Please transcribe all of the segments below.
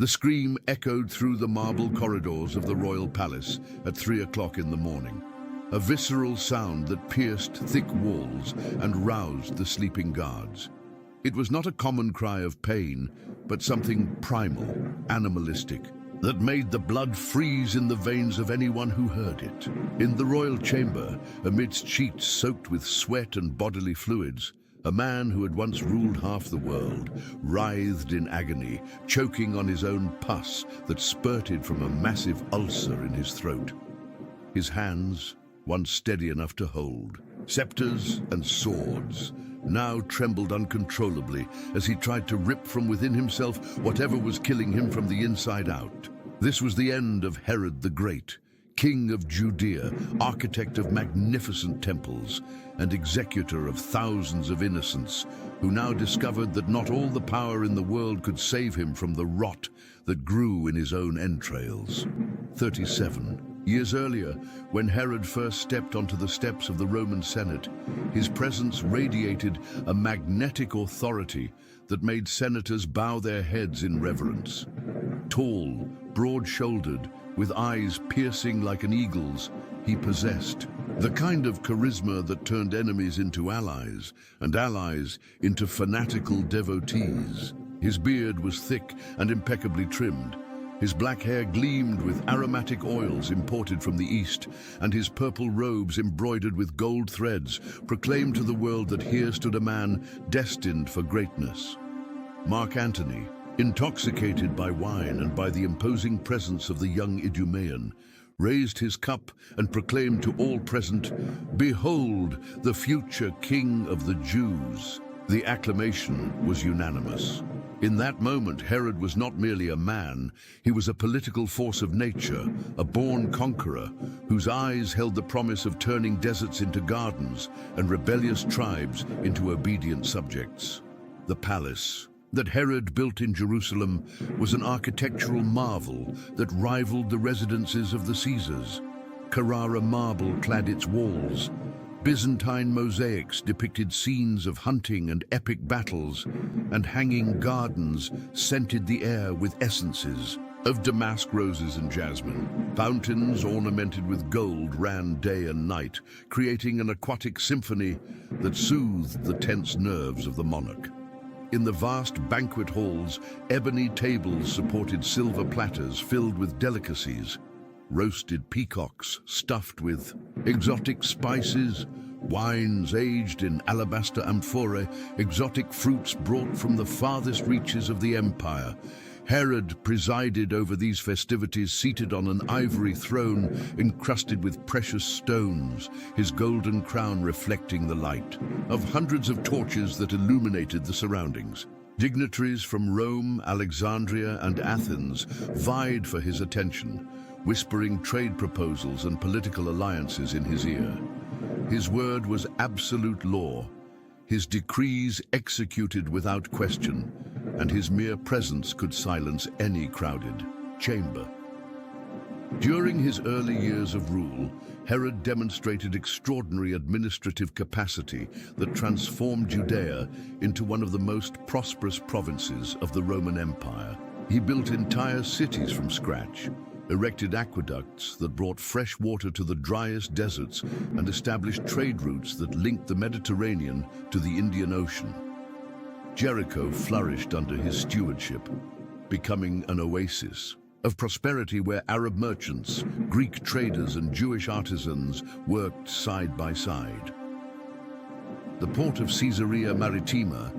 The scream echoed through the marble corridors of the royal palace at 3 o'clock in the morning, a visceral sound that pierced thick walls and roused the sleeping guards. It was not a common cry of pain, but something primal, animalistic, that made the blood freeze in the veins of anyone who heard it. In the royal chamber, amidst sheets soaked with sweat and bodily fluids, a man who had once ruled half the world writhed in agony, choking on his own pus that spurted from a massive ulcer in his throat. His hands, once steady enough to hold, scepters and swords, now trembled uncontrollably as he tried to rip from within himself whatever was killing him from the inside out. This was the end of Herod the Great, king of Judea, architect of magnificent temples, and executor of thousands of innocents, who now discovered that not all the power in the world could save him from the rot that grew in his own entrails. 37 years earlier, when Herod first stepped onto the steps of the Roman Senate, his presence radiated a magnetic authority that made senators bow their heads in reverence. Tall, broad-shouldered, with eyes piercing like an eagle's, he possessed the kind of charisma that turned enemies into allies and allies into fanatical devotees. His beard was thick and impeccably trimmed. His black hair gleamed with aromatic oils imported from the East, and his purple robes embroidered with gold threads proclaimed to the world that here stood a man destined for greatness. Mark Antony, intoxicated by wine and by the imposing presence of the young Idumean, raised his cup and proclaimed to all present, "Behold, the future King of the Jews." The acclamation was unanimous. In that moment, Herod was not merely a man, he was a political force of nature, a born conqueror, whose eyes held the promise of turning deserts into gardens and rebellious tribes into obedient subjects. The palace that Herod built in Jerusalem was an architectural marvel that rivaled the residences of the Caesars. Carrara marble clad its walls. Byzantine mosaics depicted scenes of hunting and epic battles, and hanging gardens scented the air with essences of damask roses and jasmine. Fountains ornamented with gold ran day and night, creating an aquatic symphony that soothed the tense nerves of the monarch. In the vast banquet halls, ebony tables supported silver platters filled with delicacies. Roasted peacocks stuffed with exotic spices, wines aged in alabaster amphorae, exotic fruits brought from the farthest reaches of the empire. Herod presided over these festivities seated on an ivory throne encrusted with precious stones, his golden crown reflecting the light of hundreds of torches that illuminated the surroundings. Dignitaries from Rome, Alexandria, and Athens vied for his attention, whispering trade proposals and political alliances in his ear. His word was absolute law, his decrees executed without question, and his mere presence could silence any crowded chamber. During his early years of rule, Herod demonstrated extraordinary administrative capacity that transformed Judea into one of the most prosperous provinces of the Roman Empire. He built entire cities from scratch, erected aqueducts that brought fresh water to the driest deserts, and established trade routes that linked the Mediterranean to the Indian Ocean. Jericho flourished under his stewardship, becoming an oasis of prosperity where Arab merchants, Greek traders, and Jewish artisans worked side by side. The port of Caesarea Maritima,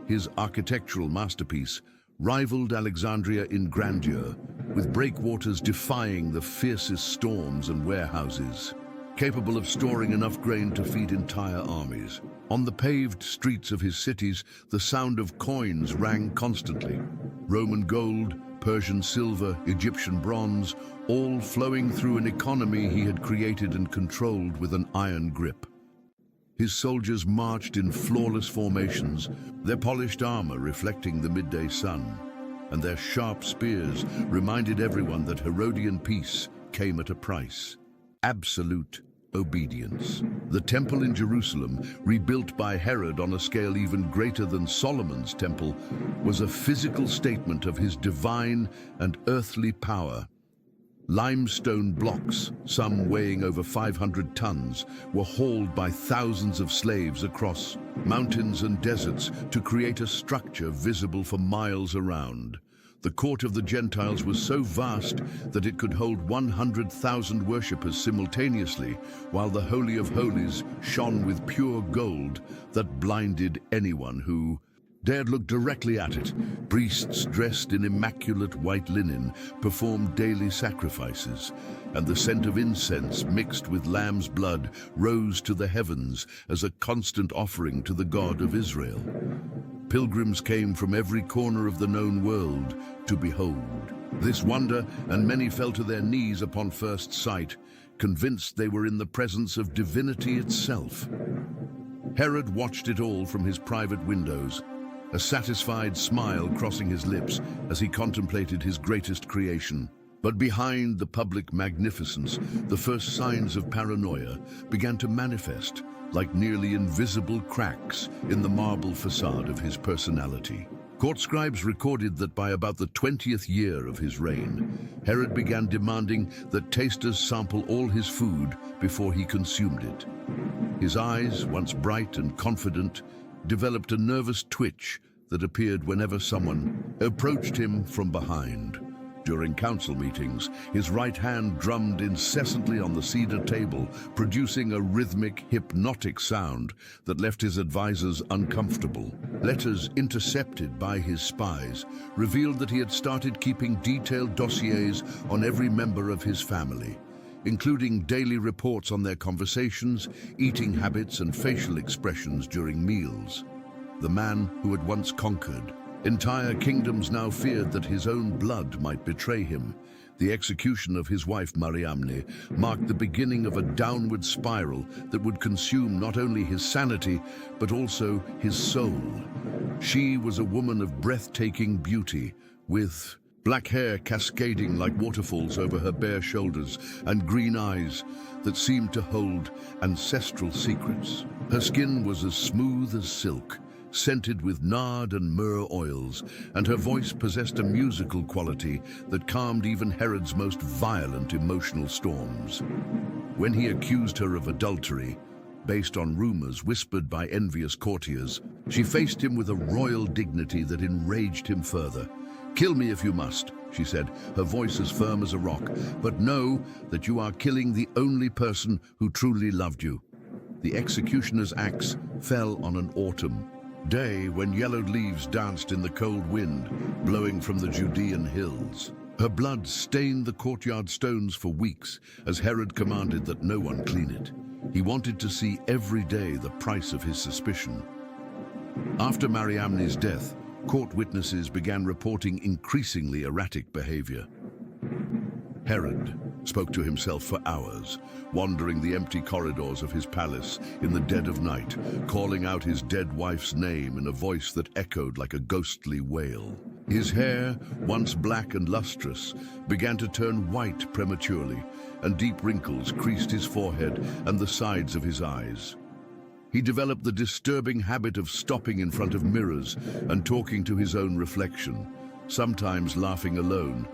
his architectural masterpiece, rivaled Alexandria in grandeur, with breakwaters defying the fiercest storms and warehouses, capable of storing enough grain to feed entire armies. On the paved streets of his cities, the sound of coins rang constantly. Roman gold, Persian silver, Egyptian bronze, all flowing through an economy he had created and controlled with an iron grip. His soldiers marched in flawless formations, their polished armor reflecting the midday sun, and their sharp spears reminded everyone that Herodian peace came at a price. Absolute obedience. The temple in Jerusalem, rebuilt by Herod on a scale even greater than Solomon's temple, was a physical statement of his divine and earthly power. Limestone blocks, some weighing over 500 tons, were hauled by thousands of slaves across mountains and deserts to create a structure visible for miles around. The court of the Gentiles was so vast that it could hold 100,000 worshippers simultaneously, while the Holy of Holies shone with pure gold that blinded anyone who dared look directly at it. Priests dressed in immaculate white linen performed daily sacrifices, and the scent of incense mixed with lamb's blood rose to the heavens as a constant offering to the God of Israel. Pilgrims came from every corner of the known world to behold this wonder, and many fell to their knees upon first sight, convinced they were in the presence of divinity itself. Herod watched it all from his private windows, a satisfied smile crossing his lips as he contemplated his greatest creation. But behind the public magnificence, the first signs of paranoia began to manifest, like nearly invisible cracks in the marble facade of his personality. Court scribes recorded that by about the 20th year of his reign, Herod began demanding that tasters sample all his food before he consumed it. His eyes, once bright and confident, developed a nervous twitch that appeared whenever someone approached him from behind. During council meetings, his right hand drummed incessantly on the cedar table, producing a rhythmic, hypnotic sound that left his advisors uncomfortable. Letters intercepted by his spies revealed that he had started keeping detailed dossiers on every member of his family, including daily reports on their conversations, eating habits, and facial expressions during meals. The man who had once conquered entire kingdoms now feared that his own blood might betray him. The execution of his wife Mariamne marked the beginning of a downward spiral that would consume not only his sanity, but also his soul. She was a woman of breathtaking beauty, with black hair cascading like waterfalls over her bare shoulders and green eyes that seemed to hold ancestral secrets. Her skin was as smooth as silk, scented with nard and myrrh oils, and her voice possessed a musical quality that calmed even Herod's most violent emotional storms. When he accused her of adultery, based on rumors whispered by envious courtiers, she faced him with a royal dignity that enraged him further. "Kill me if you must," she said, her voice as firm as a rock, "but know that you are killing the only person who truly loved you." The executioner's axe fell on an autumn day when yellowed leaves danced in the cold wind blowing from the Judean hills. Her blood stained the courtyard stones for weeks as Herod commanded that no one clean it. He wanted to see every day the price of his suspicion. After Mariamne's death, court witnesses began reporting increasingly erratic behavior. Herod spoke to himself for hours, wandering the empty corridors of his palace in the dead of night, calling out his dead wife's name in a voice that echoed like a ghostly wail. His hair, once black and lustrous, began to turn white prematurely, and deep wrinkles creased his forehead and the sides of his eyes. He developed the disturbing habit of stopping in front of mirrors and talking to his own reflection, sometimes laughing alone,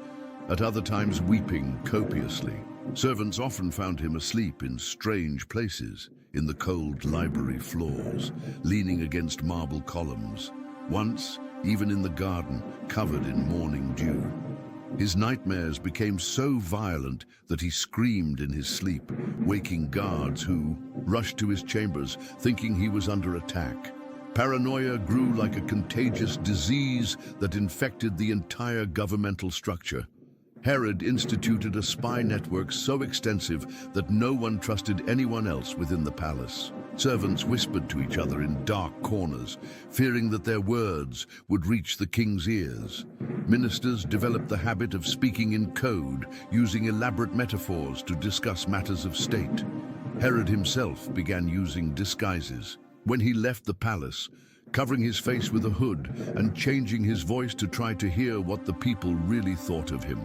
at other times weeping copiously. Servants often found him asleep in strange places, in the cold library floors, leaning against marble columns, once even in the garden covered in morning dew. His nightmares became so violent that he screamed in his sleep, waking guards who rushed to his chambers thinking he was under attack. Paranoia grew like a contagious disease that infected the entire governmental structure. Herod instituted a spy network so extensive that no one trusted anyone else within the palace. Servants whispered to each other in dark corners, fearing that their words would reach the king's ears. Ministers developed the habit of speaking in code, using elaborate metaphors to discuss matters of state. Herod himself began using disguises. When he left the palace, covering his face with a hood and changing his voice to try to hear what the people really thought of him.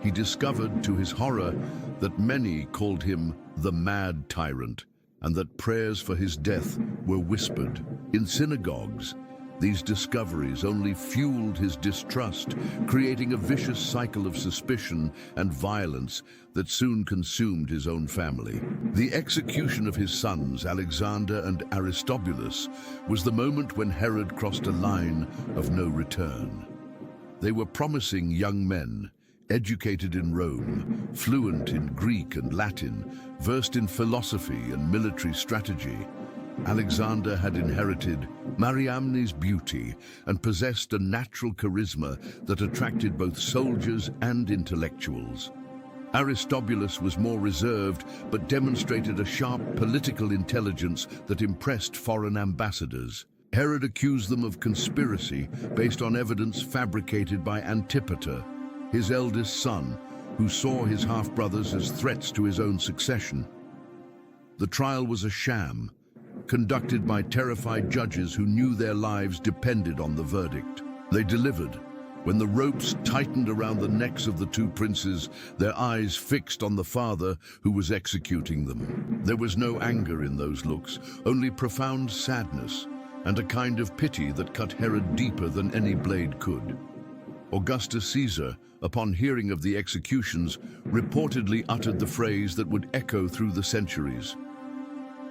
he discovered to his horror that many called him the mad tyrant, and that prayers for his death were whispered. In synagogues, these discoveries only fueled his distrust, creating a vicious cycle of suspicion and violence that soon consumed his own family. The execution of his sons, Alexander and Aristobulus, was the moment when Herod crossed a line of no return. They were promising young men, educated in Rome, fluent in Greek and Latin, versed in philosophy and military strategy. Alexander had inherited Mariamne's beauty and possessed a natural charisma that attracted both soldiers and intellectuals. Aristobulus was more reserved but demonstrated a sharp political intelligence that impressed foreign ambassadors. Herod accused them of conspiracy based on evidence fabricated by Antipater, his eldest son, who saw his half-brothers as threats to his own succession. The trial was a sham, conducted by terrified judges who knew their lives depended on the verdict. They delivered. When the ropes tightened around the necks of the two princes, their eyes fixed on the father who was executing them. There was no anger in those looks, only profound sadness, and a kind of pity that cut Herod deeper than any blade could. Augustus Caesar, upon hearing of the executions, reportedly uttered the phrase that would echo through the centuries: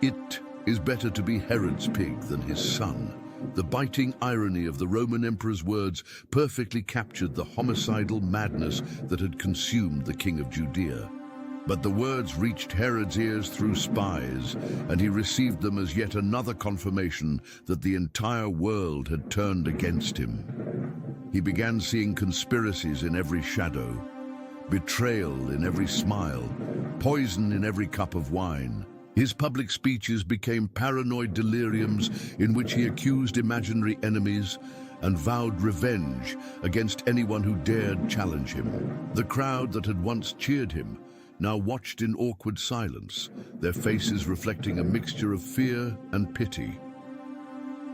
"It is better to be Herod's pig than his son." The biting irony of the Roman emperor's words perfectly captured the homicidal madness that had consumed the king of Judea. But the words reached Herod's ears through spies, and he received them as yet another confirmation that the entire world had turned against him. He began seeing conspiracies in every shadow, betrayal in every smile, poison in every cup of wine. His public speeches became paranoid deliriums in which he accused imaginary enemies and vowed revenge against anyone who dared challenge him. The crowd that had once cheered him now watched in awkward silence, their faces reflecting a mixture of fear and pity.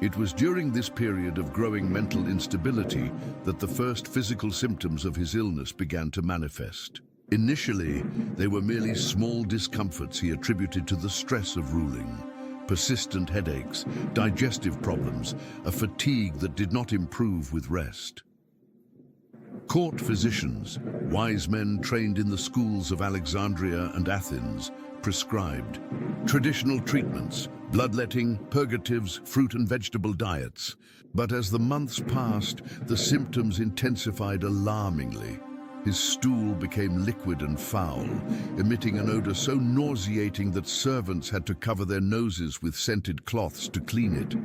It was during this period of growing mental instability that the first physical symptoms of his illness began to manifest. Initially, they were merely small discomforts he attributed to the stress of ruling. Persistent headaches, digestive problems, a fatigue that did not improve with rest. Court physicians, wise men trained in the schools of Alexandria and Athens, prescribed traditional treatments, bloodletting, purgatives, fruit and vegetable diets. But as the months passed, the symptoms intensified alarmingly. His stool became liquid and foul, emitting an odor so nauseating that servants had to cover their noses with scented cloths to clean it.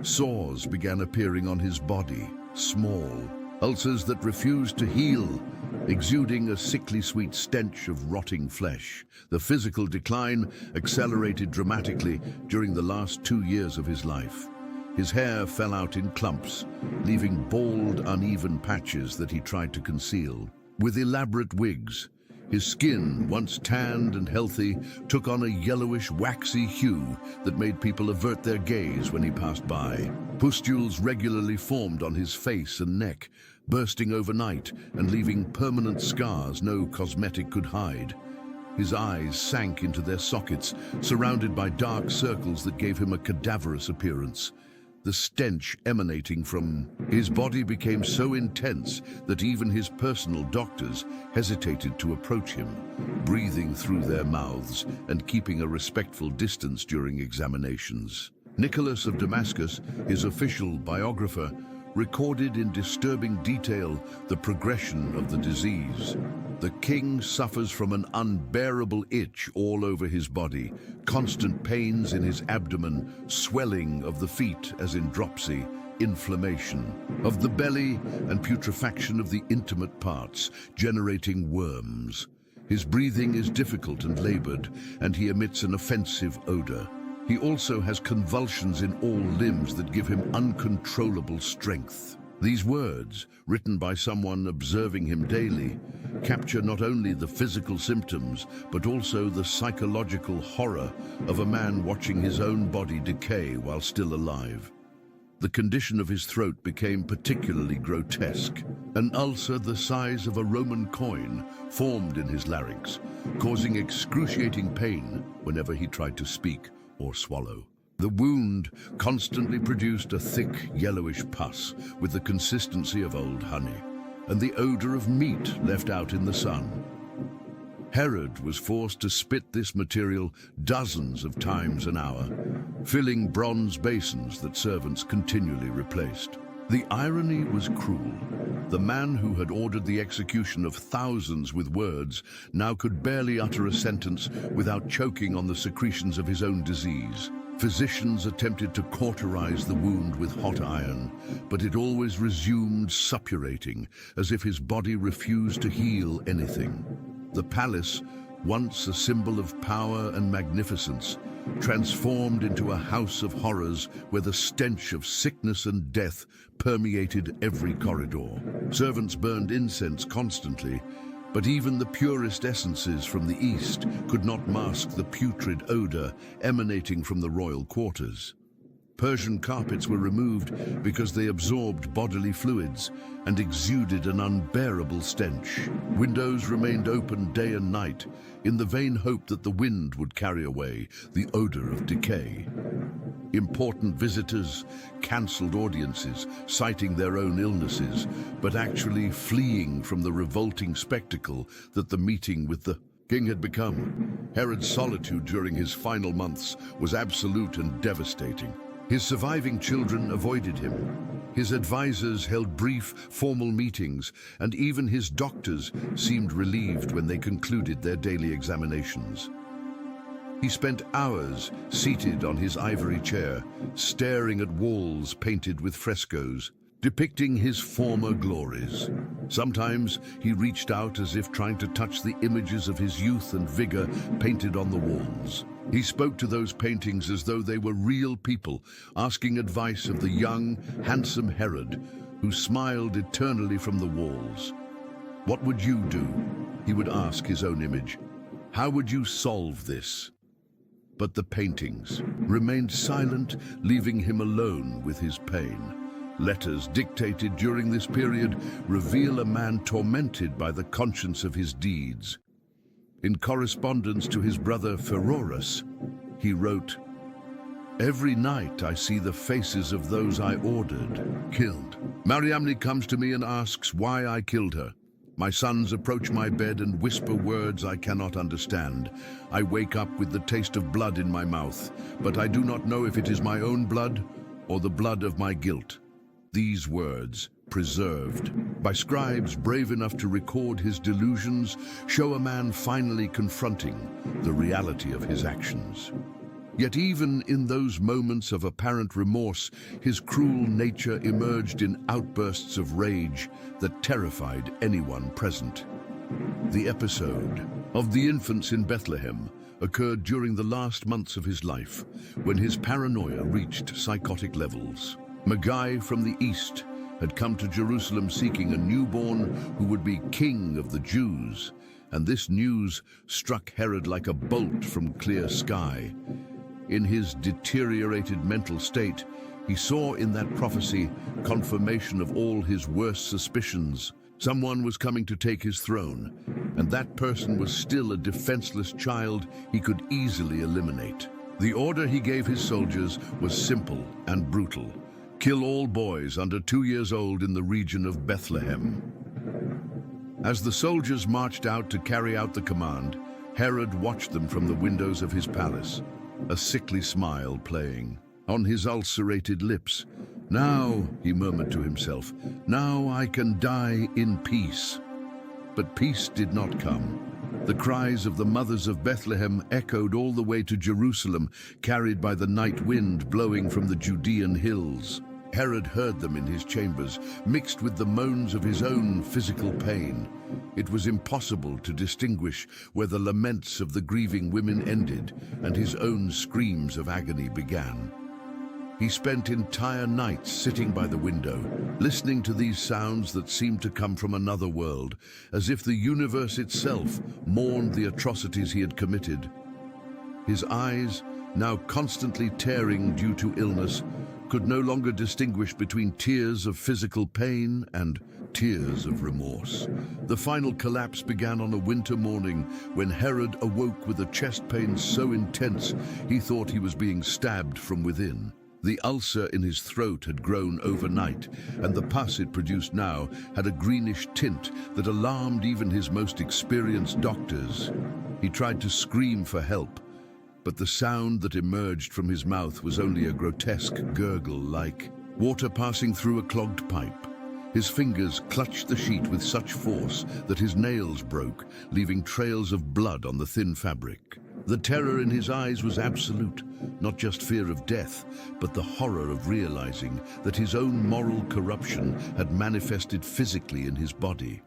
Sores began appearing on his body, small, ulcers that refused to heal, exuding a sickly sweet stench of rotting flesh. The physical decline accelerated dramatically during the last 2 years of his life. His hair fell out in clumps, leaving bald, uneven patches that he tried to conceal. With elaborate wigs, his skin, once tanned and healthy, took on a yellowish, waxy hue that made people avert their gaze when he passed by. Pustules regularly formed on his face and neck, bursting overnight and leaving permanent scars no cosmetic could hide. His eyes sank into their sockets, surrounded by dark circles that gave him a cadaverous appearance. The stench emanating from his body became so intense that even his personal doctors hesitated to approach him, breathing through their mouths and keeping a respectful distance during examinations. Nicholas of Damascus, his official biographer, recorded in disturbing detail the progression of the disease. The king suffers from an unbearable itch all over his body, constant pains in his abdomen, swelling of the feet as in dropsy, inflammation of the belly, and putrefaction of the intimate parts, generating worms. His breathing is difficult and labored, and he emits an offensive odor. He also has convulsions in all limbs that give him uncontrollable strength. These words, written by someone observing him daily, capture not only the physical symptoms, but also the psychological horror of a man watching his own body decay while still alive. The condition of his throat became particularly grotesque. An ulcer the size of a Roman coin formed in his larynx, causing excruciating pain whenever he tried to speak or swallow. The wound constantly produced a thick, yellowish pus with the consistency of old honey, and the odor of meat left out in the sun. Herod was forced to spit this material dozens of times an hour, filling bronze basins that servants continually replaced. The irony was cruel. The man who had ordered the execution of thousands with words now could barely utter a sentence without choking on the secretions of his own disease. Physicians attempted to cauterize the wound with hot iron, but it always resumed suppurating, as if his body refused to heal anything. The palace, once a symbol of power and magnificence, transformed into a house of horrors where the stench of sickness and death permeated every corridor. Servants burned incense constantly, but even the purest essences from the east could not mask the putrid odor emanating from the royal quarters. Persian carpets were removed because they absorbed bodily fluids and exuded an unbearable stench. Windows remained open day and night in the vain hope that the wind would carry away the odor of decay. Important visitors cancelled audiences, citing their own illnesses, but actually fleeing from the revolting spectacle that the meeting with the king had become. Herod's solitude during his final months was absolute and devastating. His surviving children avoided him. His advisors held brief, formal meetings, and even his doctors seemed relieved when they concluded their daily examinations. He spent hours seated on his ivory chair, staring at walls painted with frescoes, depicting his former glories. Sometimes he reached out as if trying to touch the images of his youth and vigor painted on the walls. He spoke to those paintings as though they were real people, asking advice of the young, handsome Herod, who smiled eternally from the walls. "What would you do?" he would ask his own image. "How would you solve this?" But the paintings remained silent, leaving him alone with his pain. Letters dictated during this period reveal a man tormented by the conscience of his deeds. In correspondence to his brother Pheroras, he wrote, "Every night I see the faces of those I ordered killed. Mariamne comes to me and asks why I killed her. My sons approach my bed and whisper words I cannot understand. I wake up with the taste of blood in my mouth, but I do not know if it is my own blood or the blood of my guilt." These words, preserved by scribes brave enough to record his delusions, show a man finally confronting the reality of his actions. Yet even in those moments of apparent remorse, his cruel nature emerged in outbursts of rage that terrified anyone present. The episode of the infants in Bethlehem occurred during the last months of his life, when his paranoia reached psychotic levels. Magi from the east had come to Jerusalem seeking a newborn who would be king of the Jews, and this news struck Herod like a bolt from clear sky. In his deteriorated mental state, he saw in that prophecy confirmation of all his worst suspicions. Someone was coming to take his throne, and that person was still a defenseless child he could easily eliminate. The order he gave his soldiers was simple and brutal: kill all boys under 2 years old in the region of Bethlehem. As the soldiers marched out to carry out the command, Herod watched them from the windows of his palace, a sickly smile playing on his ulcerated lips. "Now," he murmured to himself, "now I can die in peace." But peace did not come. The cries of the mothers of Bethlehem echoed all the way to Jerusalem, carried by the night wind blowing from the Judean hills. Herod heard them in his chambers, mixed with the moans of his own physical pain. It was impossible to distinguish where the laments of the grieving women ended and his own screams of agony began. He spent entire nights sitting by the window, listening to these sounds that seemed to come from another world, as if the universe itself mourned the atrocities he had committed. His eyes, now constantly tearing due to illness, could no longer distinguish between tears of physical pain and tears of remorse. The final collapse began on a winter morning when Herod awoke with a chest pain so intense he thought he was being stabbed from within. The ulcer in his throat had grown overnight, and the pus it produced now had a greenish tint that alarmed even his most experienced doctors. He tried to scream for help, but the sound that emerged from his mouth was only a grotesque gurgle like water passing through a clogged pipe. His fingers clutched the sheet with such force that his nails broke, leaving trails of blood on the thin fabric. The terror in his eyes was absolute, not just fear of death, but the horror of realizing that his own moral corruption had manifested physically in his body.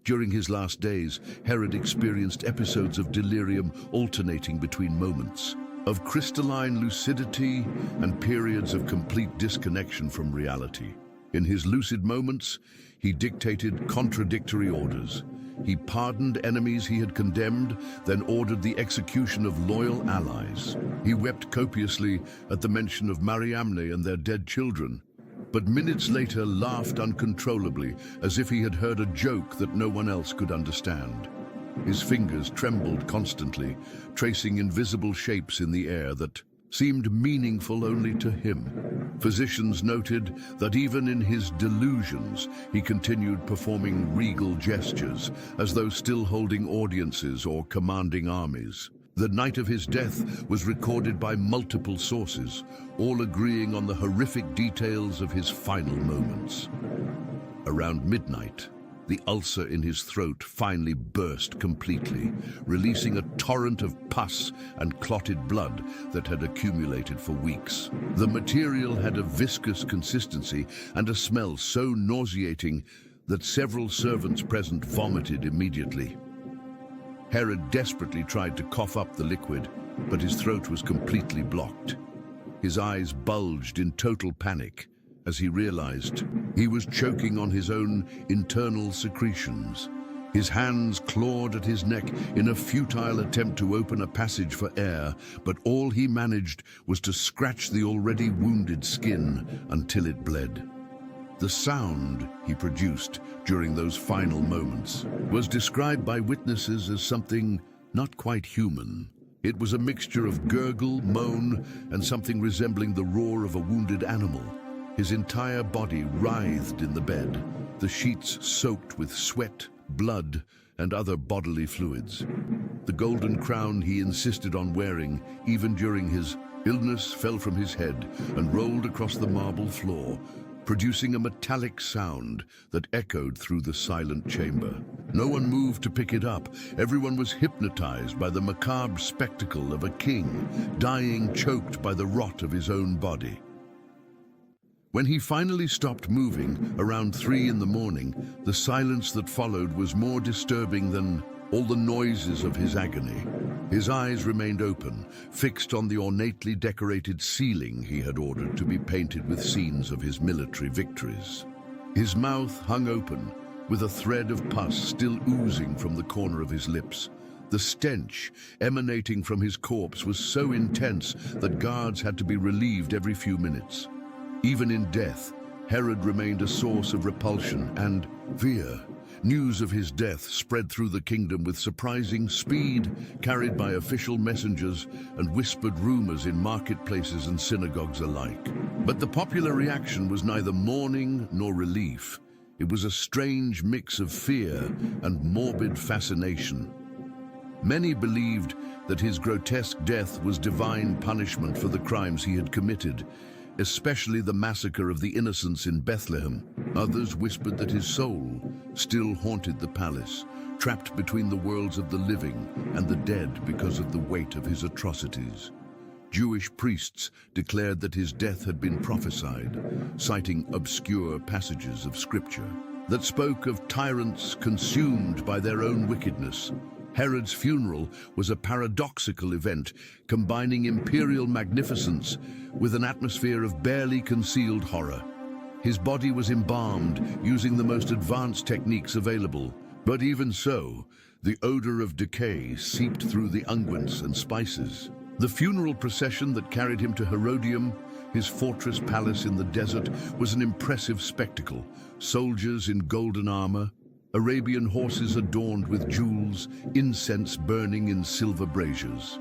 During his last days, Herod experienced episodes of delirium alternating between moments of crystalline lucidity and periods of complete disconnection from reality. In his lucid moments, he dictated contradictory orders. He pardoned enemies he had condemned, then ordered the execution of loyal allies. He wept copiously at the mention of Mariamne and their dead children, but minutes later laughed uncontrollably, as if he had heard a joke that no one else could understand. His fingers trembled constantly, tracing invisible shapes in the air that seemed meaningful only to him. Physicians noted that even in his delusions, he continued performing regal gestures, as though still holding audiences or commanding armies. The night of his death was recorded by multiple sources, all agreeing on the horrific details of his final moments. Around midnight, the ulcer in his throat finally burst completely, releasing a torrent of pus and clotted blood that had accumulated for weeks. The material had a viscous consistency and a smell so nauseating that several servants present vomited immediately. Herod desperately tried to cough up the liquid, but his throat was completely blocked. His eyes bulged in total panic as he realized he was choking on his own internal secretions. His hands clawed at his neck in a futile attempt to open a passage for air, but all he managed was to scratch the already wounded skin until it bled. The sound he produced during those final moments was described by witnesses as something not quite human. It was a mixture of gurgle, moan, and something resembling the roar of a wounded animal. His entire body writhed in the bed, the sheets soaked with sweat, blood, and other bodily fluids. The golden crown he insisted on wearing, even during his illness, fell from his head and rolled across the marble floor, producing a metallic sound that echoed through the silent chamber. No one moved to pick it up. Everyone was hypnotized by the macabre spectacle of a king dying choked by the rot of his own body. When he finally stopped moving, around 3 in the morning, the silence that followed was more disturbing than all the noises of his agony. His eyes remained open, fixed on the ornately decorated ceiling he had ordered to be painted with scenes of his military victories. His mouth hung open, with a thread of pus still oozing from the corner of his lips. The stench emanating from his corpse was so intense that guards had to be relieved every few minutes. Even in death, Herod remained a source of repulsion and fear. News of his death spread through the kingdom with surprising speed, carried by official messengers and whispered rumors in marketplaces and synagogues alike. But the popular reaction was neither mourning nor relief. It was a strange mix of fear and morbid fascination. Many believed that his grotesque death was divine punishment for the crimes he had committed, especially the massacre of the innocents in Bethlehem. Others whispered that his soul still haunted the palace, trapped between the worlds of the living and the dead because of the weight of his atrocities. Jewish priests declared that his death had been prophesied, citing obscure passages of scripture that spoke of tyrants consumed by their own wickedness. Herod's funeral was a paradoxical event, combining imperial magnificence with an atmosphere of barely concealed horror. His body was embalmed using the most advanced techniques available, but even so, the odor of decay seeped through the unguents and spices. The funeral procession that carried him to Herodium His fortress palace in the desert was an impressive spectacle. Soldiers in golden armor, Arabian horses adorned with jewels, incense burning in silver braziers.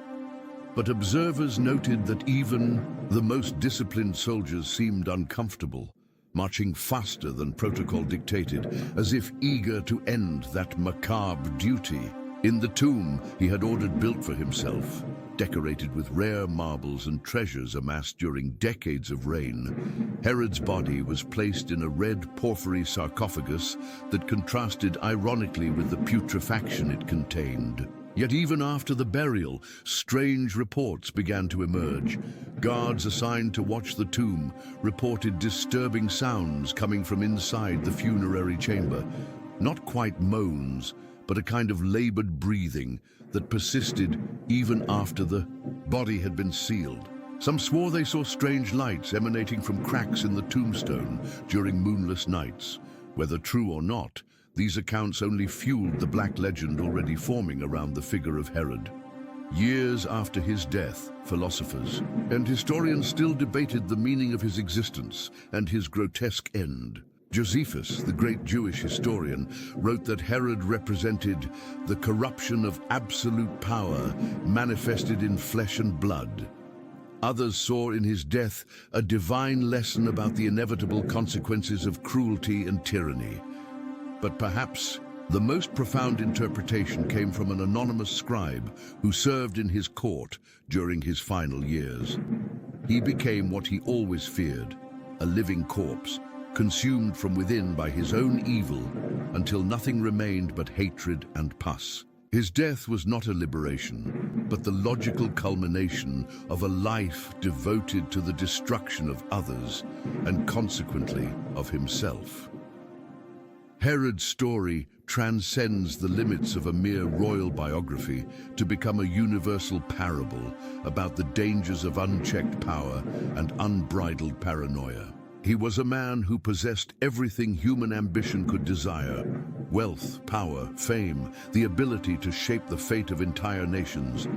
But observers noted that even the most disciplined soldiers seemed uncomfortable, marching faster than protocol dictated, as if eager to end that macabre duty. In the tomb he had ordered built for himself, decorated with rare marbles and treasures amassed during decades of reign, Herod's body was placed in a red porphyry sarcophagus that contrasted ironically with the putrefaction it contained. Yet even after the burial, strange reports began to emerge. Guards assigned to watch the tomb reported disturbing sounds coming from inside the funerary chamber. Not quite moans, but a kind of labored breathing that persisted even after the body had been sealed. Some swore they saw strange lights emanating from cracks in the tombstone during moonless nights. Whether true or not, these accounts only fueled the black legend already forming around the figure of Herod. Years after his death, philosophers and historians still debated the meaning of his existence and his grotesque end. Josephus, the great Jewish historian, wrote that Herod represented the corruption of absolute power manifested in flesh and blood. Others saw in his death a divine lesson about the inevitable consequences of cruelty and tyranny. But perhaps the most profound interpretation came from an anonymous scribe who served in his court during his final years. He became what he always feared, a living corpse, consumed from within by his own evil until nothing remained but hatred and pus. His death was not a liberation, but the logical culmination of a life devoted to the destruction of others and consequently of himself. Herod's story transcends the limits of a mere royal biography to become a universal parable about the dangers of unchecked power and unbridled paranoia. He was a man who possessed everything human ambition could desire: wealth, power, fame, the ability to shape the fate of entire nations.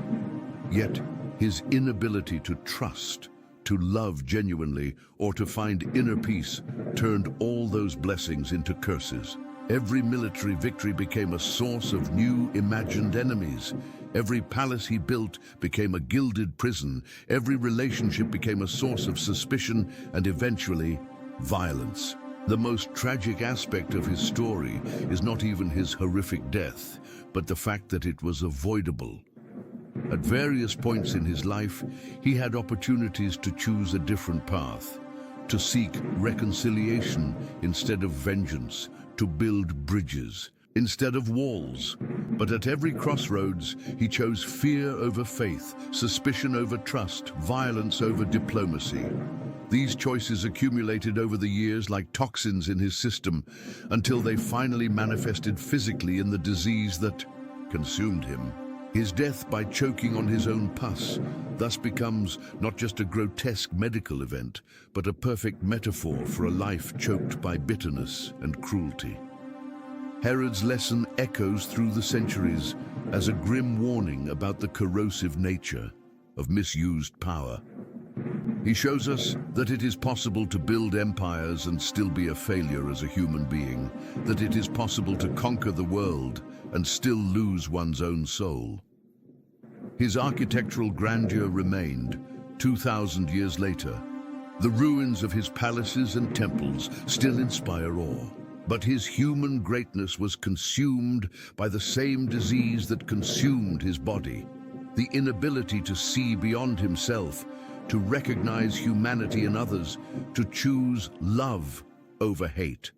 Yet his inability to trust, to love genuinely, or to find inner peace turned all those blessings into curses. Every military victory became a source of new imagined enemies. Every palace he built became a gilded prison. Every relationship became a source of suspicion and eventually violence. The most tragic aspect of his story is not even his horrific death, but the fact that it was avoidable. At various points in his life, he had opportunities to choose a different path, to seek reconciliation instead of vengeance, to build bridges instead of walls. But at every crossroads, he chose fear over faith, suspicion over trust, violence over diplomacy. These choices accumulated over the years like toxins in his system, until they finally manifested physically in the disease that consumed him. His death by choking on his own pus thus becomes not just a grotesque medical event, but a perfect metaphor for a life choked by bitterness and cruelty. Herod's lesson echoes through the centuries as a grim warning about the corrosive nature of misused power. He shows us that it is possible to build empires and still be a failure as a human being, that it is possible to conquer the world and still lose one's own soul. His architectural grandeur remained 2,000 years later. The ruins of his palaces and temples still inspire awe. But his human greatness was consumed by the same disease that consumed his body: the inability to see beyond himself, to recognize humanity in others, to choose love over hate.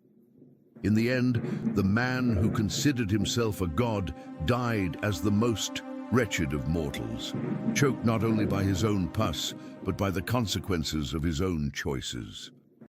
In the end, the man who considered himself a god died as the most wretched of mortals, choked not only by his own pus, but by the consequences of his own choices.